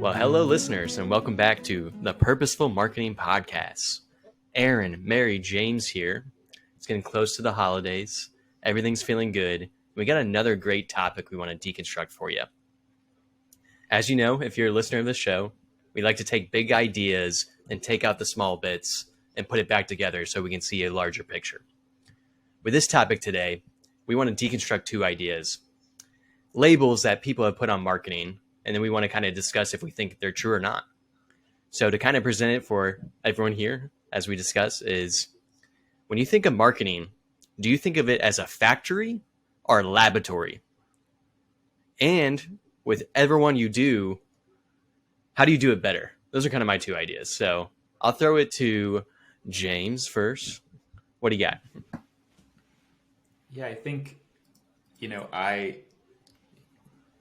Well, hello, listeners, and welcome back to the Purposeful Marketing Podcast. Aaron, Mary, James here. It's getting close to the holidays. Everything's feeling good. We got another great topic we want to deconstruct for you. As you know, if you're a listener of the show, we like to take big ideas and take out the small bits and put it back together so we can see a larger picture. With this topic today, we want to deconstruct two ideas. Labels that people have put on marketing, and then we want to kind of discuss if we think they're true or not. So to kind of present it for everyone here, as we discuss, is when you think of marketing, do you think of it as a factory or a laboratory? And with everyone you do, how do you do it better? Those are kind of my two ideas. So I'll throw it to James first. What do you got? Yeah, I think,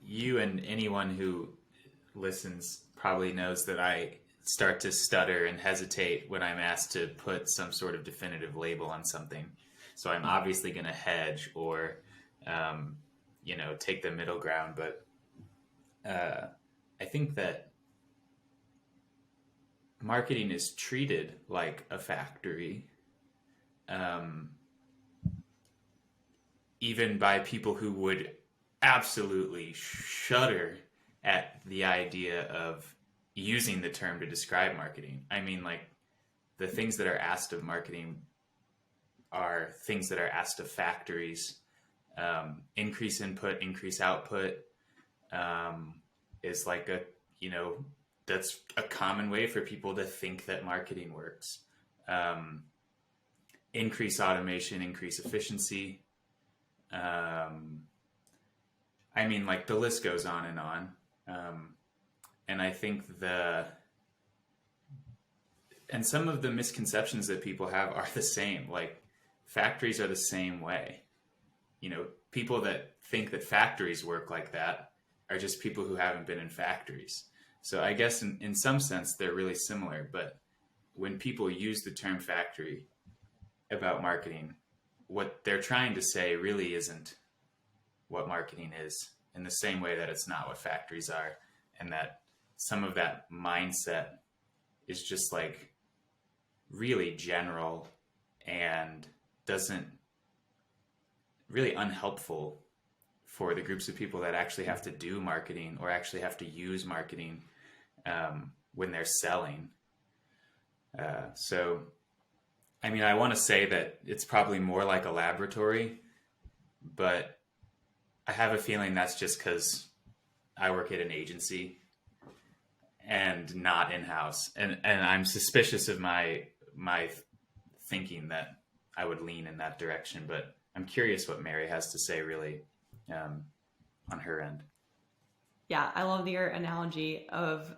you and anyone who listens probably knows that I start to stutter and hesitate when I'm asked to put some sort of definitive label on something. So I'm obviously going to hedge or, take the middle ground. But I think that marketing is treated like a factory, even by people who would absolutely shudder at the idea of using the term to describe marketing. I mean, like, the things that are asked of marketing are things that are asked of factories. Increase input, increase output is like that's a common way for people to think that marketing works. Increase automation, increase efficiency. The list goes on and on. And I think some of the misconceptions that people have are the same. Like, factories are the same way. People that think that factories work like that are just people who haven't been in factories. So I guess in some sense, they're really similar. But when people use the term factory about marketing, what they're trying to say really isn't what marketing is, in the same way that it's not what factories are, and that some of that mindset is just like really general and doesn't really unhelpful for the groups of people that actually have to do marketing or actually have to use marketing when they're selling. I want to say that it's probably more like a laboratory, but I have a feeling that's just because I work at an agency and not in-house. And I'm suspicious of my thinking that I would lean in that direction. But I'm curious what Mary has to say really on her end. Yeah, I love your analogy of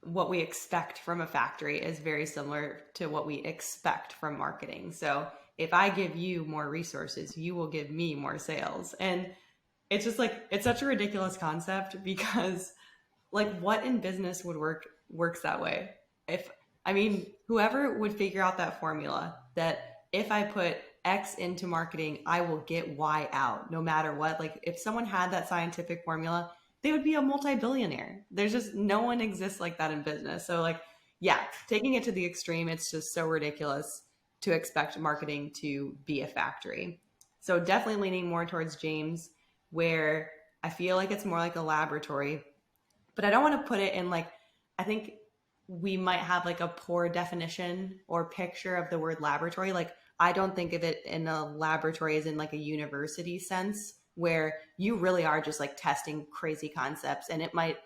what we expect from a factory is very similar to what we expect from marketing. So if I give you more resources, you will give me more sales. And it's just like, it's such a ridiculous concept because what in business would works that way? Whoever would figure out that formula that if I put X into marketing, I will get Y out no matter what. Like, if someone had that scientific formula, they would be a multi-billionaire. There's just no one exists like that in business. So taking it to the extreme, it's just so ridiculous to expect marketing to be a factory. So definitely leaning more towards James, where I feel like it's more like a laboratory, but I don't want to put it in I think we might have a poor definition or picture of the word laboratory. I don't think of it in a laboratory as in a university sense, where you really are just testing crazy concepts and it might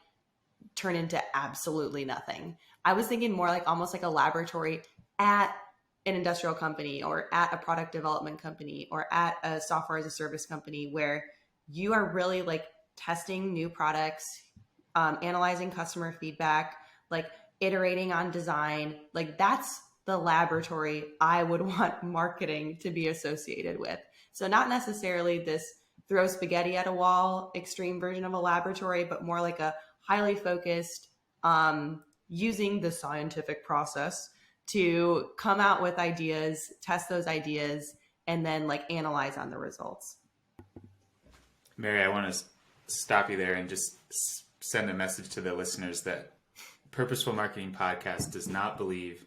turn into absolutely nothing. I was thinking more almost like a laboratory at an industrial company or at a product development company or at a software as a service company, where you are really testing new products, analyzing customer feedback, iterating on design. That's the laboratory I would want marketing to be associated with. So not necessarily this throw spaghetti at a wall extreme version of a laboratory, but more like a highly focused, using the scientific process to come out with ideas, test those ideas, and then analyze on the results. Mary, I want to stop you there and just send a message to the listeners that Purposeful Marketing Podcast does not believe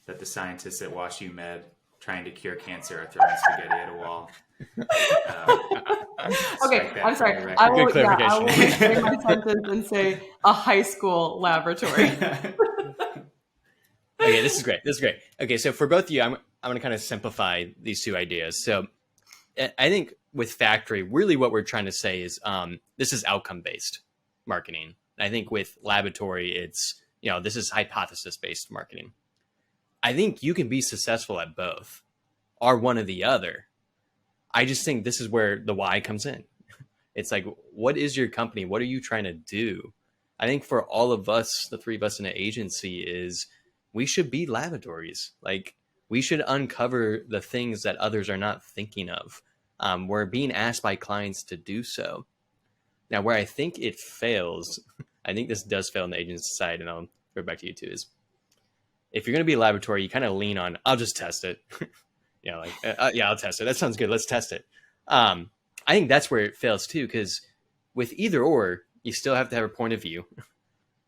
that the scientists at WashU Med trying to cure cancer are throwing spaghetti at a wall. Okay, I'm sorry. Good I will clarification. reframe my sentence and say a high school laboratory. Okay, this is great. Okay, so for both of you, I'm going to kind of simplify these two ideas. So I think with factory, really what we're trying to say is this is outcome-based marketing. I think with laboratory, it's, this is hypothesis-based marketing. I think you can be successful at both or one or the other. I just think this is where the why comes in. It's like, what is your company? What are you trying to do? I think for all of us, the three of us in an agency, is we should be laboratories. Like, we should uncover the things that others are not thinking of. We're being asked by clients to do so. Now, where I think it fails, I think this does fail on the agency side, and I'll throw it back to you too, is if you're going to be a laboratory, you kind of lean on, I'll just test it. Yeah, I'll test it. That sounds good. Let's test it. I think that's where it fails too, because with either or, you still have to have a point of view.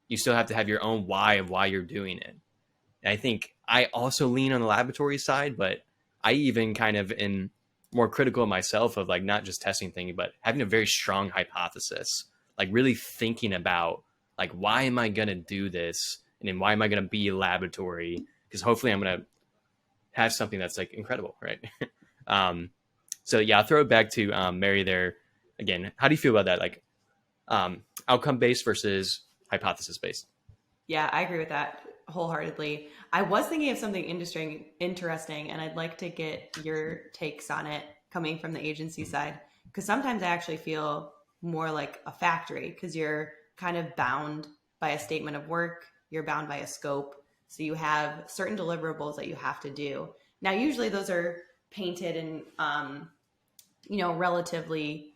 You still have to have your own why of why you're doing it. And I think I also lean on the laboratory side, but I even kind of am more critical of myself of like not just testing things, but having a very strong hypothesis, like really thinking about like, why am I going to do this? And then why am I going to be a laboratory? Because hopefully I'm going to have something that's like incredible, right? So yeah, I'll throw it back to Mary there. Again, how do you feel about that? Like outcome-based versus hypothesis-based? Yeah, I agree with that wholeheartedly. I was thinking of something interesting, and I'd like to get your takes on it coming from the agency side. Because sometimes I actually feel more like a factory, because you're kind of bound by a statement of work. You're bound by a scope. So you have certain deliverables that you have to do. Now, usually those are painted in, relatively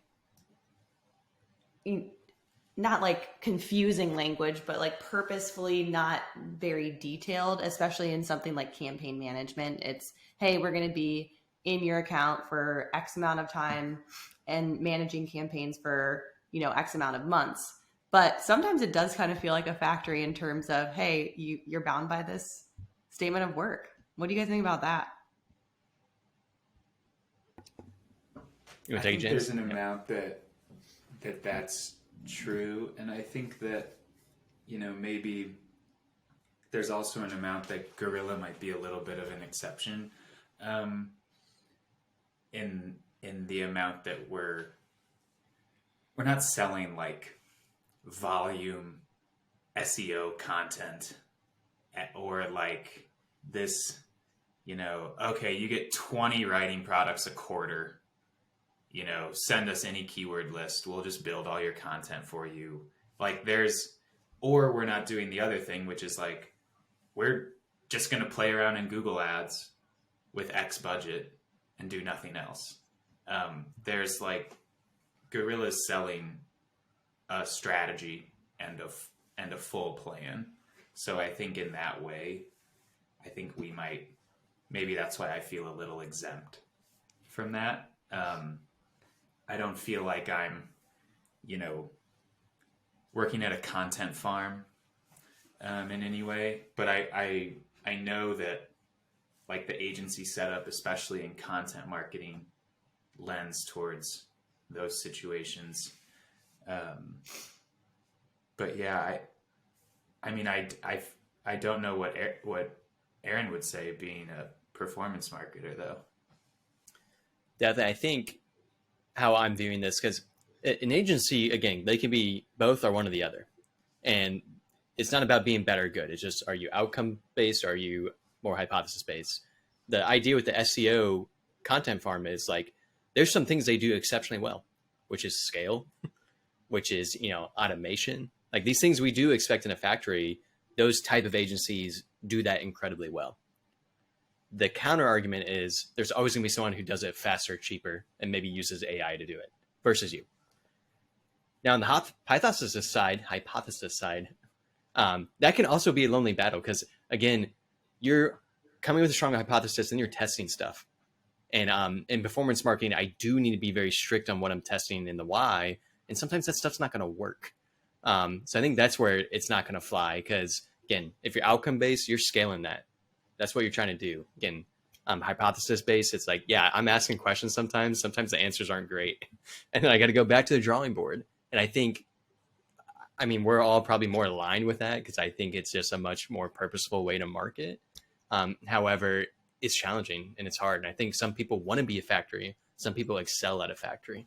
not like confusing language, but like purposefully not very detailed, especially in something like campaign management. It's, hey, we're going to be in your account for X amount of time and managing campaigns for, X amount of months. But sometimes it does kind of feel like a factory in terms of, hey, you're bound by this statement of work. What do you guys think about that? You want I to take it, think James? there's an amount that's true, and I think that maybe there's also an amount that Guerrilla might be a little bit of an exception, in the amount that we're not selling like volume SEO content or like this, okay, you get 20 writing products a quarter, send us any keyword list. We'll just build all your content for you. Like or we're not doing the other thing, which is like, we're just going to play around in Google ads with X budget and do nothing else. There's like Guerrilla's selling a strategy and a full plan. So I think in that way, I think we maybe that's why I feel a little exempt from that. I don't feel like I'm, working at a content farm in any way, but I know that like the agency setup, especially in content marketing, lends towards those situations. But yeah, I don't know what Aaron would say being a performance marketer though. Definitely, I think how I'm viewing this, because an agency, again, they can be both or one or the other. And it's not about being better or good. It's just, are you outcome based? Or are you more hypothesis based? The idea with the SEO content farm is like, there's some things they do exceptionally well, which is scale, which is, automation. Like these things we do expect in a factory, those type of agencies do that incredibly well. The counter argument is there's always going to be someone who does it faster, cheaper, and maybe uses AI to do it versus you. Now, on the hypothesis side, that can also be a lonely battle because, again, you're coming with a strong hypothesis and you're testing stuff. And in performance marketing, I do need to be very strict on what I'm testing and the why. And sometimes that stuff's not going to work. So I think that's where it's not going to fly because Again, if you're outcome based, you're scaling that. That's what you're trying to do. Again, hypothesis based, it's like, yeah, I'm asking questions sometimes. Sometimes the answers aren't great. And then I got to go back to the drawing board. And I think, I mean, we're all probably more aligned with that because I think it's just a much more purposeful way to market. However, it's challenging and it's hard. And I think some people want to be a factory. Some people excel at a factory.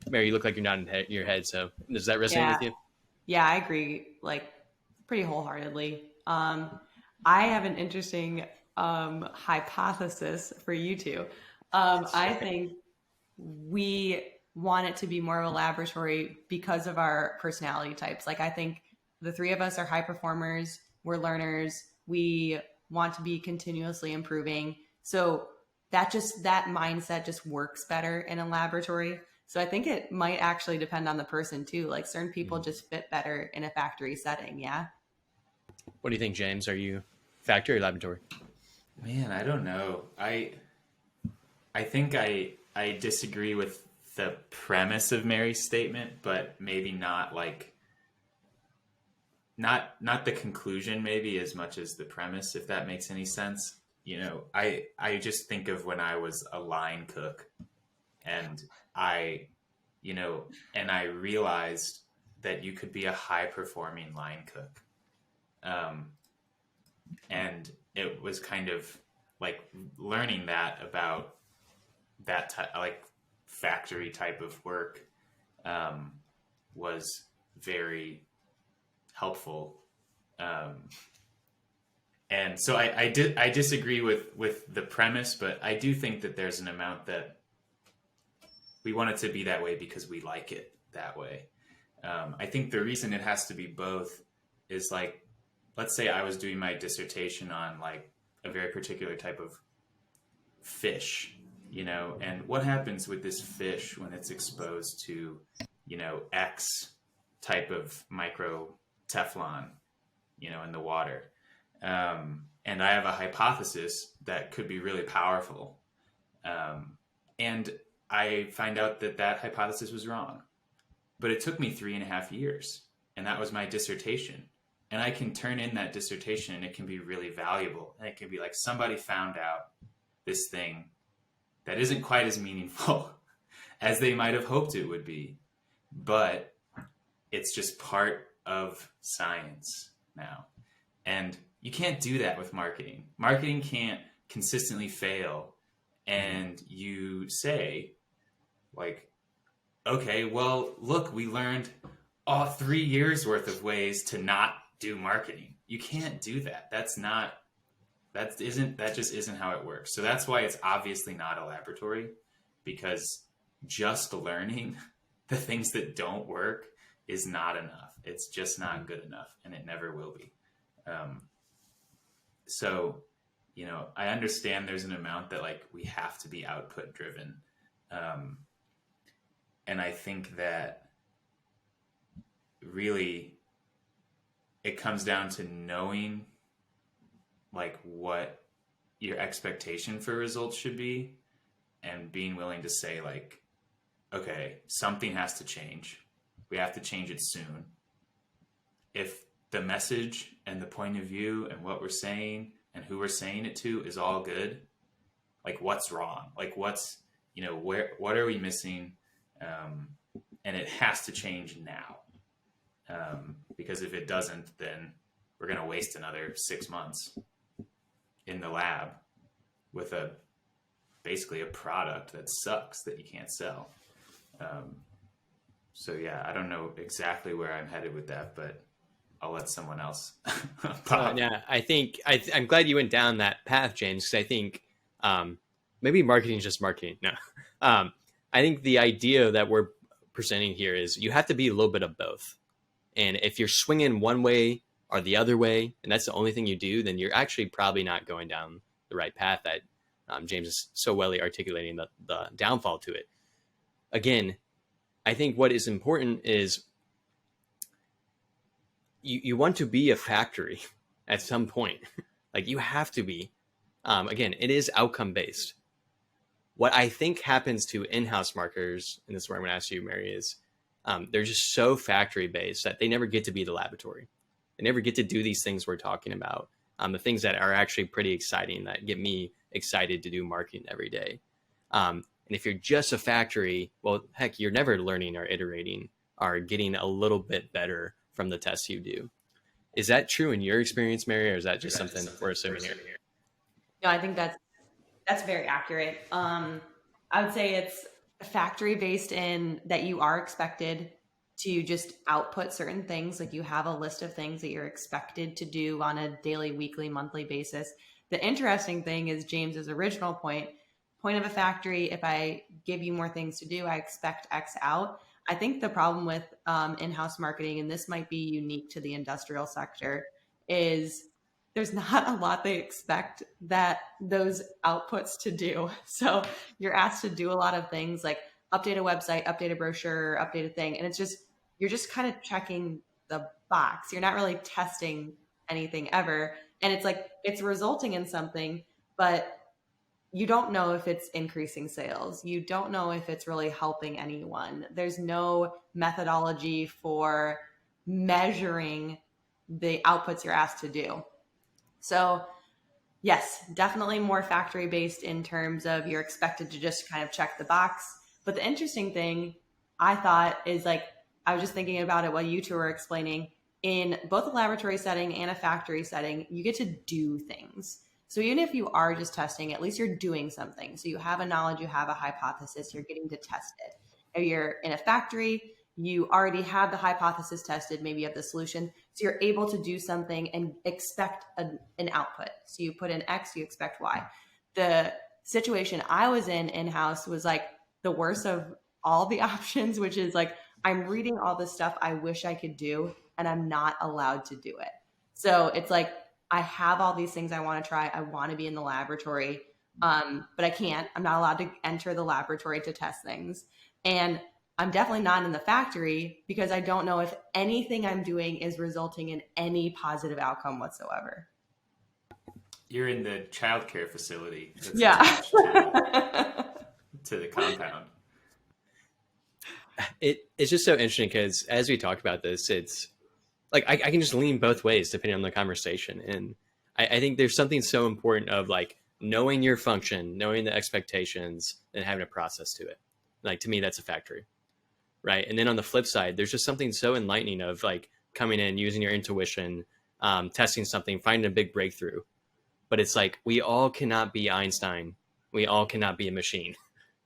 Mary, you look like you're nodding your head. So does that resonate with you? Yeah, I agree. Like pretty wholeheartedly. I have an interesting hypothesis for you two. I think we want it to be more of a laboratory because of our personality types. Like I think the three of us are high performers. We're learners. We want to be continuously improving. So that mindset just works better in a laboratory. So I think it might actually depend on the person too. Like certain people just fit better in a factory setting. Yeah. What do you think, James? Are you factory or laboratory? Man, I don't know. I think I disagree with the premise of Mary's statement, but maybe not like not the conclusion maybe as much as the premise, if that makes any sense. You know, I just think of when I was a line cook and I realized that you could be a high performing line cook. And it was kind of like learning that about that like factory type of work was very helpful. And so I disagree with the premise, but I do think that there's an amount that we want it to be that way because we like it that way. I think the reason it has to be both is like, let's say I was doing my dissertation on like a very particular type of fish, you know, and what happens with this fish when it's exposed to, you know, X type of micro Teflon, you know, in the water. And I have a hypothesis that could be really powerful. And I find out that hypothesis was wrong, but it took me 3.5 years, and that was my dissertation. And I can turn in that dissertation and it can be really valuable. And it can be like somebody found out this thing that isn't quite as meaningful as they might have hoped it would be, but it's just part of science now. And you can't do that with marketing. Marketing can't consistently fail. And you say like, okay, well, look, we learned 3 years worth of ways to not do marketing. You can't do that. That just isn't how it works. So that's why it's obviously not a laboratory, because just learning the things that don't work is not enough. It's just not good enough, and it never will be. So, you know, I understand there's an amount that like we have to be output driven. And I think that really it comes down to knowing like what your expectation for results should be and being willing to say like, okay, something has to change. We have to change it soon. If the message and the point of view and what we're saying and who we're saying it to is all good, like what's wrong? Like what's, you know, what are we missing? And it has to change now. Because if it doesn't, then we're going to waste another 6 months in the lab with basically a product that sucks that you can't sell. So yeah, I don't know exactly where I'm headed with that, but I'll let someone else. Yeah, I think I'm glad you went down that path, James, because I think maybe marketing is just marketing. No, I think the idea that we're presenting here is you have to be a little bit of both. And if you're swinging one way or the other way, and that's the only thing you do, then you're actually probably not going down the right path that James is so well articulating the downfall to it. Again, I think what is important is you want to be a factory at some point. Like you have to be. Again, it is outcome based. What I think happens to in-house marketers, and this is where I'm going to ask you, Mary, is they're just so factory based that they never get to be the laboratory. They never get to do these things we're talking about. The things that are actually pretty exciting, that get me excited to do marketing every day. And if you're just a factory, well, heck, you're never learning or iterating or getting a little bit better from the tests you do. Is that true in your experience, Mary, or is that just something we're assuming here? No, I think that's very accurate. I would say it's factory based in that you are expected to just output certain things. Like you have a list of things that you're expected to do on a daily, weekly, monthly basis. The interesting thing is James's original point of a factory. If I give you more things to do, I expect X out. I think the problem with in-house marketing, and this might be unique to the industrial sector, is there's not a lot they expect that those outputs to do. So you're asked to do a lot of things like update a website, update a brochure, update a thing. And you're just kind of checking the box. You're not really testing anything ever. And it's resulting in something, but you don't know if it's increasing sales. You don't know if it's really helping anyone. There's no methodology for measuring the outputs you're asked to do. So yes, definitely more factory based in terms of you're expected to just kind of check the box. But the interesting thing I thought is I was just thinking about it while you two were explaining, in both a laboratory setting and a factory setting, you get to do things. So even if you are just testing, at least you're doing something. So you have a knowledge, you have a hypothesis, you're getting to test it. If you're in a factory, you already have the hypothesis tested, maybe you have the solution. So you're able to do something and expect an output. So you put in X, you expect Y. The situation I was in-house was the worst of all the options, which is I'm reading all this stuff I wish I could do, and I'm not allowed to do it. So it's I have all these things I want to try. I want to be in the laboratory, but I can't. I'm not allowed to enter the laboratory to test things. And I'm definitely not in the factory because I don't know if anything I'm doing is resulting in any positive outcome whatsoever. You're in the childcare facility that's Yeah. attached to the compound. It's just so interesting because as we talk about this, it's I can just lean both ways depending on the conversation. And I think there's something so important of knowing your function, knowing the expectations, and having a process to it. To me, that's a factory. Right. And then on the flip side, there's just something so enlightening of coming in, using your intuition, testing something, finding a big breakthrough. But it's we all cannot be Einstein. We all cannot be a machine.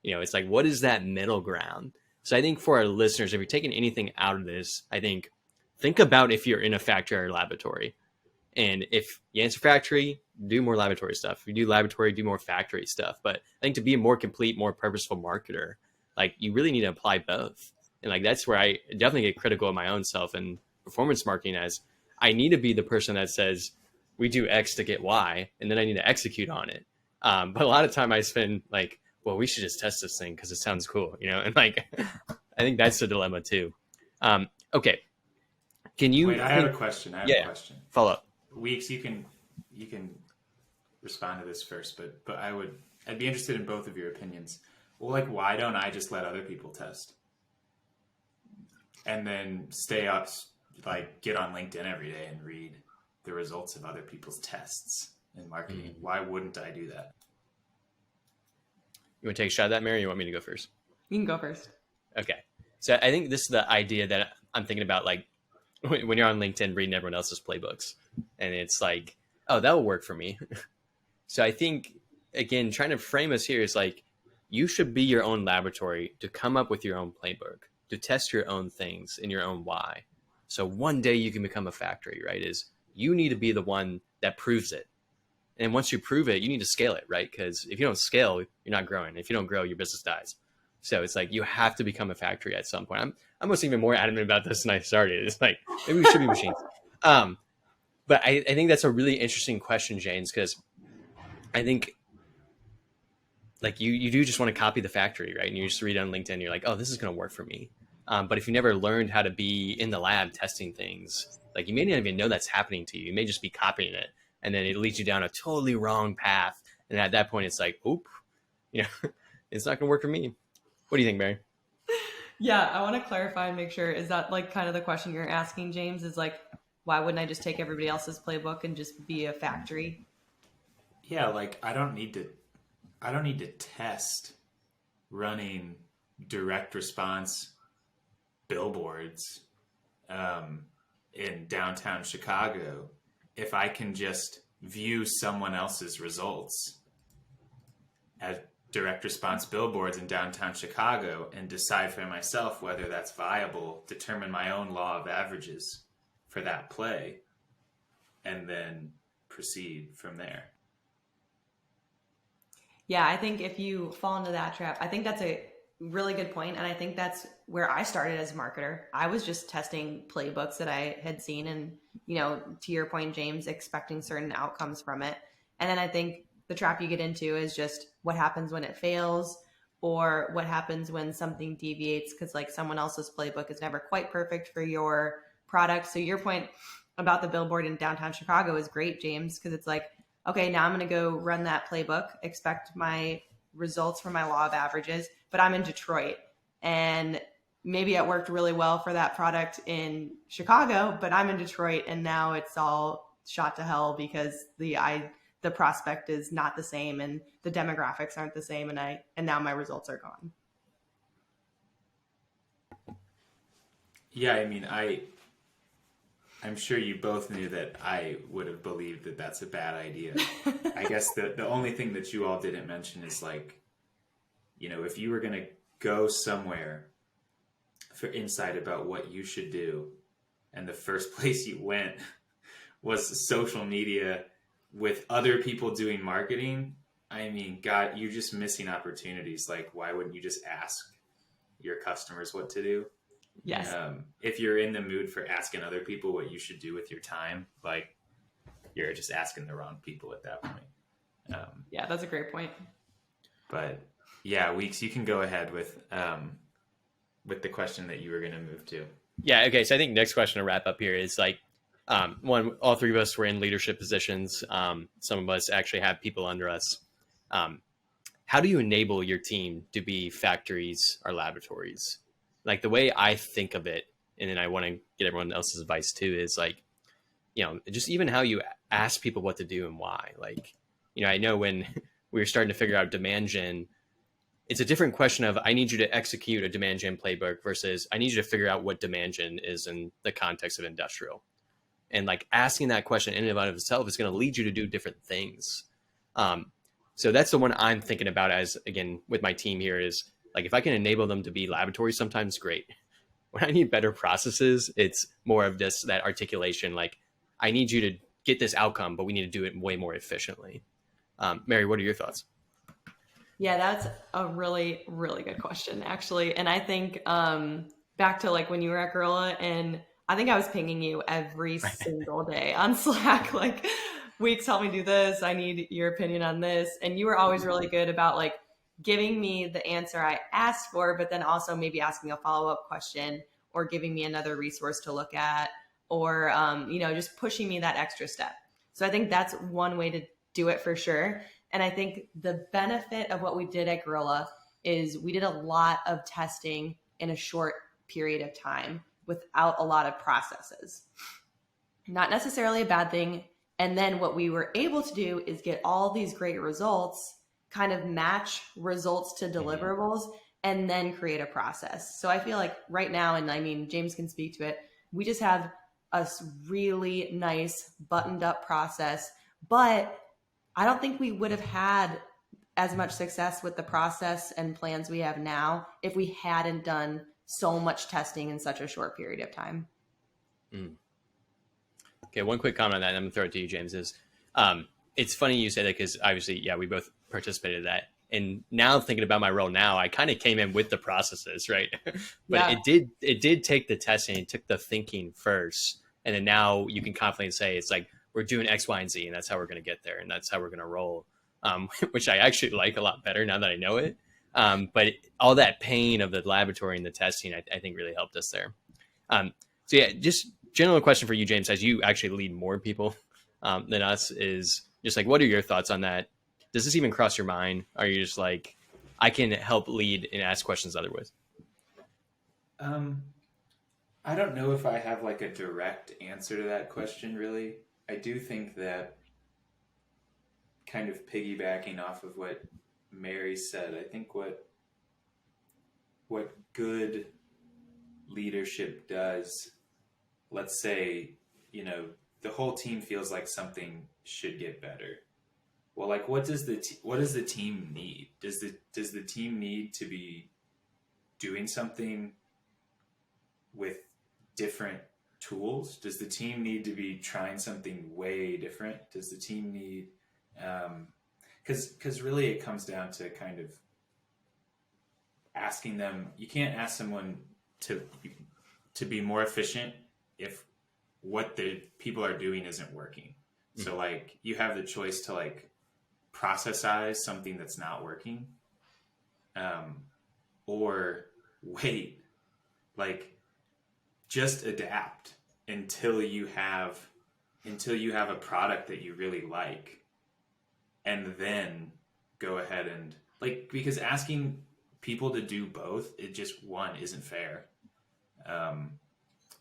It's what is that middle ground? So I think for our listeners, if you're taking anything out of this, think about if you're in a factory or laboratory. And if you answer factory, do more laboratory stuff. If you do laboratory, do more factory stuff. But I think to be a more complete, more purposeful marketer, you really need to apply both. And that's where I definitely get critical of my own self and performance marketing, as I need to be the person that says we do X to get Y, and then I need to execute on it. But a lot of time I spend well, we should just test this thing because it sounds cool, and I think that's the dilemma too. Okay. Can you Wait, I have a question. A question. Follow up. Weeks, you can respond to this first, but I'd be interested in both of your opinions. Well, why don't I just let other people test? And then stay up, get on LinkedIn every day and read the results of other people's tests in marketing. Mm-hmm. Why wouldn't I do that? You want to take a shot at that, Mary, or you want me to go first? You can go first. Okay. So I think this is the idea that I'm thinking about, when you're on LinkedIn reading everyone else's playbooks. And it's oh, that will work for me. So I think, again, trying to frame us here is you should be your own laboratory to come up with your own playbook, to test your own things in your own why. So one day you can become a factory, right? Is you need to be the one that proves it. And once you prove it, you need to scale it, right? Because if you don't scale, you're not growing. If you don't grow, your business dies. So it's you have to become a factory at some point. I'm almost even more adamant about this than I started. It's maybe we should be machines. But I think that's a really interesting question, James, because I think you do just want to copy the factory, right? And you just read on LinkedIn, you're oh, this is going to work for me. But if you never learned how to be in the lab testing things, you may not even know that's happening to you. You may just be copying it, and then it leads you down a totally wrong path. And at that point, it's oop, it's not going to work for me. What do you think, Mary? Yeah, I want to clarify and make sure, is that kind of the question you're asking, James, is why wouldn't I just take everybody else's playbook and just be a factory? Yeah, like I don't need to test running direct response billboards in downtown Chicago if I can just view someone else's results as direct response billboards in downtown Chicago and decide for myself whether that's viable, determine my own law of averages for that play, and then proceed from there. Yeah, I think if you fall into that trap, I think that's a really good point. And I think that's where I started as a marketer. I was just testing playbooks that I had seen and, to your point, James, expecting certain outcomes from it. And then I think the trap you get into is just what happens when it fails or what happens when something deviates because like someone else's playbook is never quite perfect for your product. So your point about the billboard in downtown Chicago is great, James, because it's like, okay, now I'm going to go run that playbook, expect my results from my law of averages, but I'm in Detroit and maybe it worked really well for that product in Chicago, but I'm in Detroit and now it's all shot to hell because the prospect is not the same and the demographics aren't the same and now my results are gone. Yeah, I mean, I'm sure you both knew that I would have believed that that's a bad idea. I guess the only thing that you all didn't mention is like, if you were going to go somewhere for insight about what you should do, and the first place you went was social media with other people doing marketing, I mean, God, you're just missing opportunities. Like, why wouldn't you just ask your customers what to do? Yes. If you're in the mood for asking other people what you should do with your time, like you're just asking the wrong people at that point. Yeah, that's a great point. But yeah, Weeks, you can go ahead with the question that you were going to move to. Yeah. Okay. So I think next question to wrap up here is like, one, all three of us were in leadership positions. Some of us actually have people under us. How do you enable your team to be factories or laboratories? Like the way I think of it, and then I want to get everyone else's advice too, is like, just even how you ask people what to do and why. Like, I know when we were starting to figure out demand gen, it's a different question of I need you to execute a demand gen playbook versus I need you to figure out what demand gen is in the context of industrial. And like asking that question in and of itself is going to lead you to do different things. So that's the one I'm thinking about as, again, with my team here is like, if I can enable them to be laboratories, sometimes great. When I need better processes, it's more of this, that articulation. Like I need you to get this outcome, but we need to do it way more efficiently. Mary, what are your thoughts? Yeah, that's a really, really good question, actually. And I think back to like when you were at Gorilla, and I think I was pinging you every single day on Slack, like Weeks, help me do this. I need your opinion on this. And you were always really good about like giving me the answer I asked for, but then also maybe asking a follow-up question or giving me another resource to look at or, just pushing me that extra step. So I think that's one way to do it for sure. And I think the benefit of what we did at Gorilla is we did a lot of testing in a short period of time without a lot of processes. Not necessarily a bad thing. And then what we were able to do is get all these great results, kind of match results to deliverables, and then create a process. So I feel like right now, and I mean, James can speak to it, we just have a really nice buttoned up process, but I don't think we would have had as much success with the process and plans we have now if we hadn't done so much testing in such a short period of time. Okay, one quick comment on that, and I'm going to throw it to you, James, is it's funny you say that because obviously, yeah, we both participated in that. And now thinking about my role now, I kind of came in with the processes, right? But it did take the testing, it took the thinking first. And then now you can confidently say it's like, we're doing X, Y, and Z, and that's how we're going to get there. And that's how we're going to roll, which I actually like a lot better now that I know it. But all that pain of the laboratory and the testing, I think really helped us there. So yeah, just general question for you, James, as you actually lead more people than us, is just like, what are your thoughts on that? Does this even cross your mind? Are you just like, I can help lead and ask questions other ways? I don't know if I have like a direct answer to that question, really. I do think that, kind of piggybacking off of what Mary said, I think what good leadership does, let's say, the whole team feels like something should get better. Well, like, what does the team need? Does the team need to be doing something with different tools? Does the team need to be trying something way different? Does the team need, because really it comes down to kind of asking them. You can't ask someone to be more efficient if what the people are doing isn't working. Mm-hmm. So like, you have the choice to like processize something that's not working, or wait, like, just adapt until you have a product that you really like, and then go ahead and, like, because asking people to do both, it just, one, isn't fair.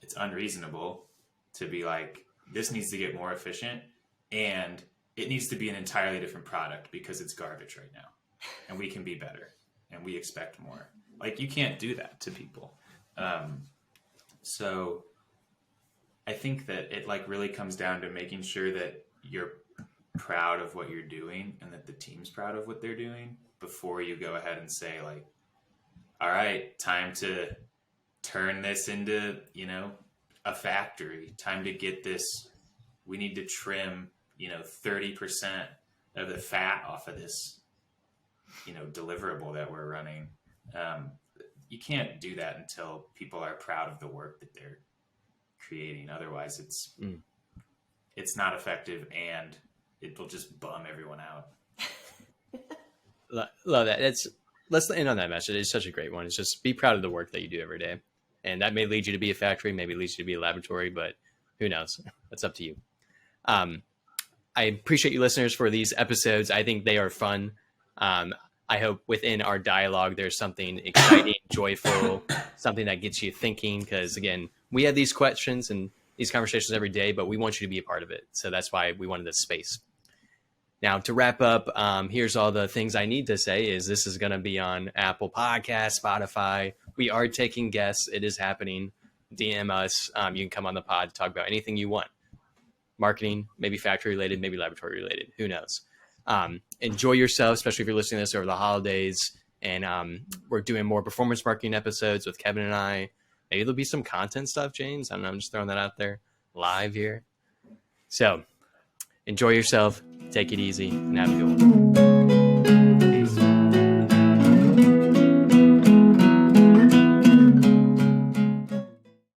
It's unreasonable to be like, this needs to get more efficient, and it needs to be an entirely different product because it's garbage right now, and we can be better, and we expect more. Like, you can't do that to people. So I think that it like really comes down to making sure that you're proud of what you're doing and that the team's proud of what they're doing before you go ahead and say, like, all right, time to turn this into, a factory. Time to get this. We need to trim, 30% of the fat off of this, deliverable that we're running. You can't do that until people are proud of the work that they're creating. Otherwise, it's not effective, and it will just bum everyone out. Love that. Let's end on that message. It's such a great one. It's just be proud of the work that you do every day. And that may lead you to be a factory, maybe leads you to be a laboratory, but who knows? That's up to you. I appreciate you listeners for these episodes. I think they are fun. I hope within our dialogue, there's something exciting, joyful, something that gets you thinking. Because again, we have these questions and these conversations every day, but we want you to be a part of it. So that's why we wanted this space. Now, to wrap up, here's all the things I need to say is this is going to be on Apple Podcasts, Spotify. We are taking guests. It is happening. DM us. You can come on the pod, talk about anything you want. Marketing, maybe factory related, maybe laboratory related. Who knows? Enjoy yourself, especially if you're listening to this over the holidays. And we're doing more performance marketing episodes with Kevin and I. Maybe there'll be some content stuff, James. I don't know. I'm just throwing that out there live here. So enjoy yourself. Take it easy and have a good one.